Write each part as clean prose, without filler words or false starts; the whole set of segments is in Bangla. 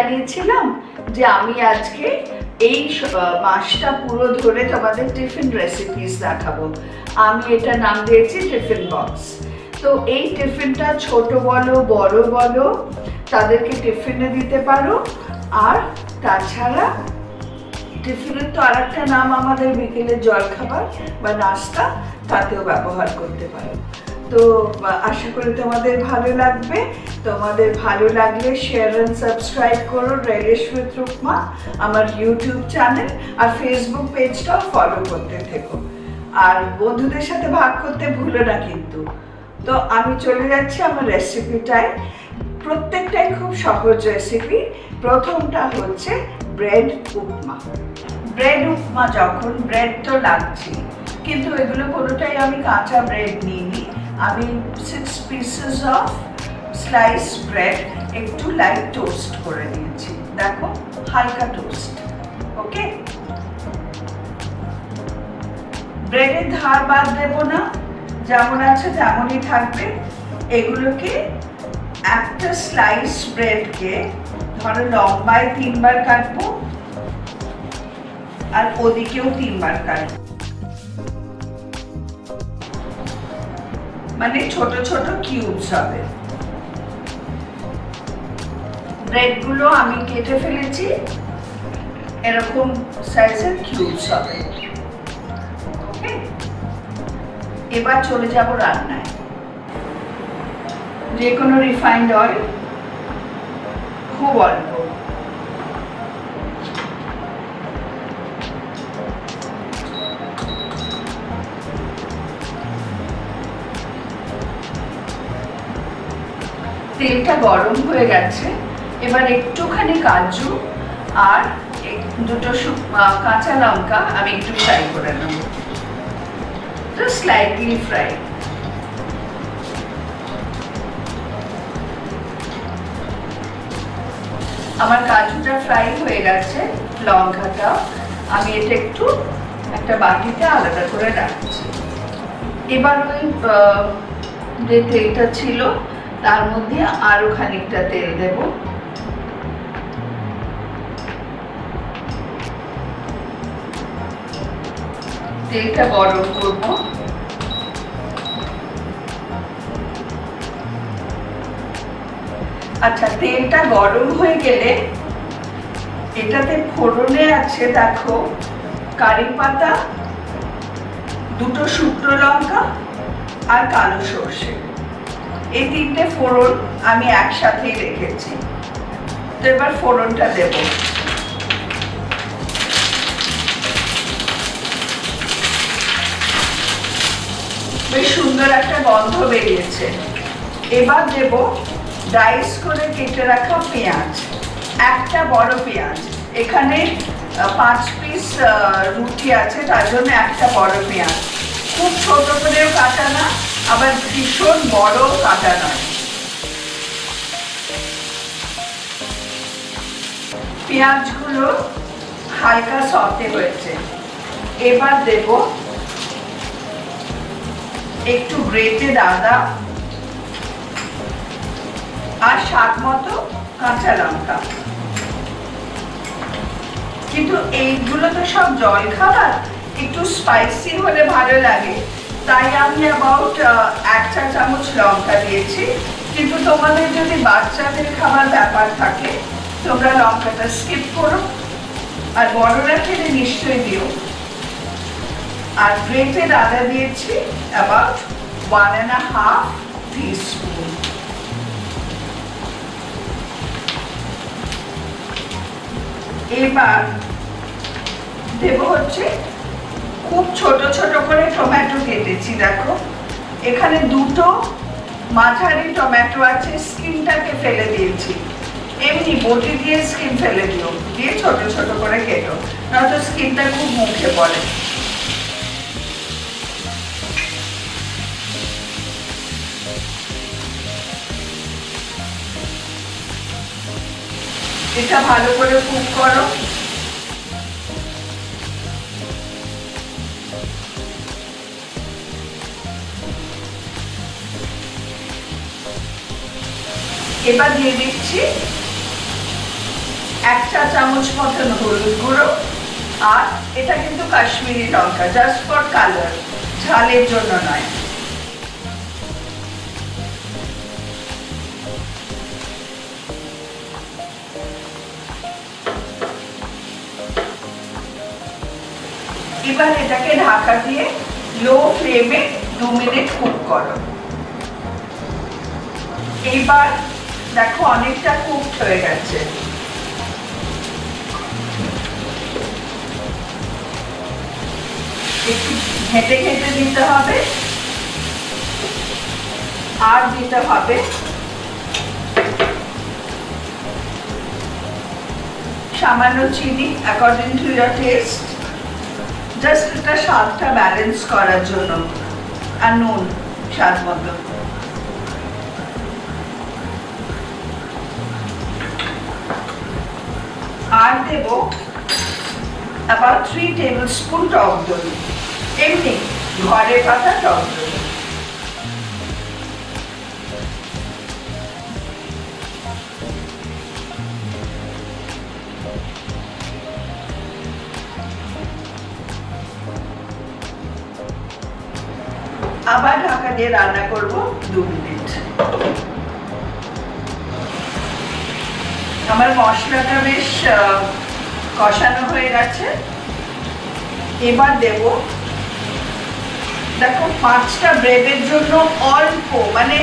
জানিয়েছিলাম যে আমি আজকে এই মাসটা পুরো ধরে তোমাদের টিফিন রেসিপিস দেখাবো। আমি এটা নাম দিয়েছি টিফিন বক্স। তো এই টিফিনটা ছোট বলো বড় বলো তাদেরকে টিফিনে দিতে পারো। আর তাছাড়া টিফিনের তো আরেকটা নাম আমাদের বিকেলের জলখাবার বা নাস্তা, তাতেও ব্যবহার করতে পারো। তো আশা করি তোমাদের ভালো লাগবে। তোমাদের ভালো লাগলে শেয়ার এন্ড সাবস্ক্রাইব করো রেলিশ উইথ রুকমা আমার ইউটিউব চ্যানেল, আর ফেসবুক পেজটাও ফলো করতে থেকো, আর বন্ধুদের সাথে ভাগ করতে ভুলো না কিন্তু। তো আমি চলে যাচ্ছি আমার রেসিপিটায়। প্রত্যেকটাই খুব সহজ রেসিপি। প্রথমটা হচ্ছে ব্রেড উপমা। ব্রেড উপমা যখন, ব্রেড তো লাগছে, কিন্তু এগুলো কোনোটাই আমি কাঁচা ব্রেড নিইনি। আমি 6 পিসেস অফ স্লাইস ব্রেড একটু লাইট টোস্ট করে নিয়েছি। দেখো, হালকা টোস্ট। ওকে, ব্রেডের ধার বাদ দেব না, যেমন আছে তেমনই থাকবে। এগুলোকে একটা স্লাইস ব্রেডকে ধরো লম্বায় 3 বার কাটবো, আর ওদিকেও 3 বার কাটবো, মানে ছোট ছোট কিউবস হবে। ব্রেড গুলো আমি কেটে ফেলেছি, এরকম সাইজের কিউবস হবে। ওকে, এবার চলে যাব রান্নায়। যে কোনো রিফাইন্ড অয়েল, খুব অল্প। তেলটা গরম হয়ে গেছে। এবার একটুখানি কাজু আর দুটো কাঁচা লঙ্কা আমি একটু ফ্রাই করে নেব, জাস্ট স্লাইটলি ফ্রাই। আমার কাজুটা ফ্রাই হয়ে গেছে, লঙ্কাটা আমি এটা একটু একটা বাটিতে আলাদা করে রাখছি। এবার ওই যে তেলটা ছিল তার মধ্যে আরো খানিকটা তেল দেব। তেলটা গরম করব। আচ্ছা, তেলটা গরম হয়ে গেলে এটাতে ফোড়নে আছে, দেখো, কারি পাতা, দুটো শুকনো লঙ্কা আর কালো সর্ষে। এই 3টে ফোড়ন আমি একসাথেই রেখেছি। তো এবার ফোড়নটা দেব। বেশ সুন্দর একটা গন্ধ বেরিয়েছে। এবার দেব ডাইস করে কেটে রাখা পেঁয়াজ, একটা বড় পেঁয়াজ। এখানে 5 পিস রুটি আছে, তার জন্য একটা বড় পেঁয়াজ। খুব ছোট করেও কাটা না, আবার ভীষণ বড় কাটা নয়। পেঁয়াজগুলো হালকা সতে হয়েছে। এবার দেব একটু গ্রেটেড আদা আর স্বাদ মতো কাঁচা লঙ্কা। কিন্তু এইগুলো তো সব জল খাবার, একটু স্পাইসি হলে ভালো লাগে, তাই আমি অ্যাবাউট 1 চা চামচ লঙ্কা দিয়েছি। কিন্তু তোমাদের যদি বাচ্চাদের খাবার ব্যাপার থাকে তোমরা লঙ্কাটা স্কিপ করো, আর বড়রা খেলে নিশ্চয়ই দিও। আর গ্রেটেড আদা দিয়েছি অ্যাবাউট 1.5 টিস্পুন। এবার দেব হচ্ছে খুব ছোট ছোট করে টমেটো কেটেছি। দেখো, এখানে দুটো মাঝারি টমেটো আছে, স্কিনটাকে ফেলে দিয়েছি। এমনি বটি দিয়ে স্কিন ফেলে দিও, দিয়ে ছোট ছোট করে কেটো, নয়তো স্কিনটা খুব মুখে পড়ে। এটা ভালো করে কুক করো। এবার দিয়ে দিচ্ছি 1 চা চামচ মতন হলুদ গুঁড়ো, আর এটা কিন্তু কাশ্মীরি লঙ্কা, জাস্ট ফর কালার, ঝালের জন্য নয়। এবার এটাকে ঢাকা দিয়ে লো ফ্লেমে 2 মিনিট কুক করো। এইবার দেখো অনেকটা কুকড হয়ে গেছে। একটু ঘেঁটে ঘেঁটে দিতে হবে, আর দিতে হবে সামান্য চিনি according to your test, just এটা স্বাদটা ব্যালেন্স করার জন্য, আর নুন স্বাদ মতো। আর দেব about 3 tablespoon টক দই, এমনি ঘরে পাতা টক দই। আবার ঢাকা দিয়ে রান্না করব 2 মিনিট। আমার মশলাটা বেশ কষানো হয়ে গেছে। এবার দেব, দেখো 5টা ব্রেডের জন্য অল্প, মানে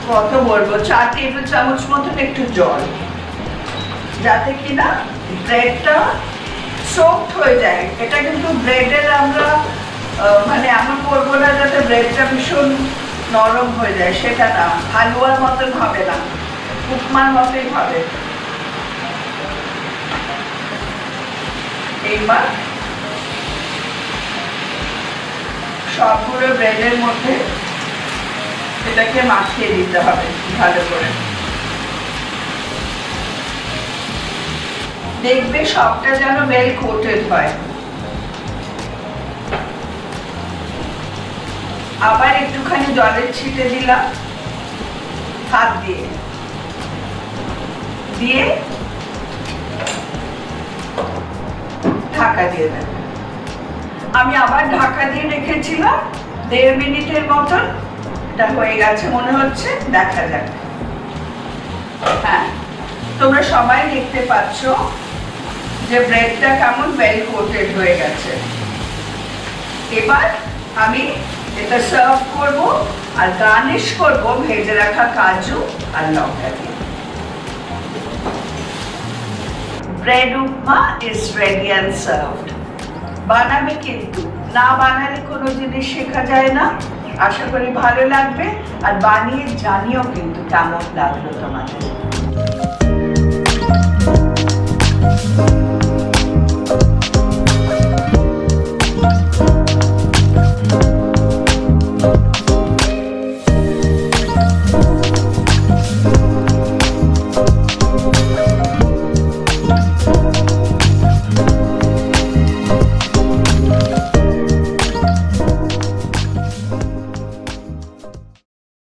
কত বলবো, 4 টেবিল চামচ মতন একটু জল, যাতে কিনা ব্রেডটা সফট হয়ে যায়। এটা কিন্তু ব্রেডের আমরা মানে এমন করবো না যাতে ব্রেডটা ভীষণ নরম হয়ে যায়, সেটা না, হালুয়ার মতন হবে না, উপমার মতোই হবে। এইবার সবগুলো ব্রেডের মধ্যে এটাকে মাখিয়ে দিতে হবে ভালো করে। দেখবে সবটা যেন ওয়েল কোটেড হয়। আবার একটুখানি জলের ছিটে দিলাম হাত দিয়ে, দিয়ে ঢাকা দিয়ে দেব। আমি আবার ঢাকা দিয়ে রেখেছিলাম 1.5 মিনিটের মতন। এটা হয়ে গেছে মনে হচ্ছে, দেখা যাক। হ্যাঁ, তোমরা সবাই দেখতে পাচ্ছ যে ব্রেডটা কেমন ওয়েল কোটেড হয়ে গেছে। এবার আমি এটা সার্ভ করব, আর গার্নিশ করব ভেজে রাখা কাজু আর লঙ্কা দিয়ে। ব্রেড উপমা ইজ রেডি অ্যান্ড সার্ভড। বানাবে, কিন্তু না বানালে কোনো জিনিস শেখা যায় না। আশা করি ভালো লাগবে, আর বানিয়ে জানিও কিন্তু কেমন লাগলো তোমাদের।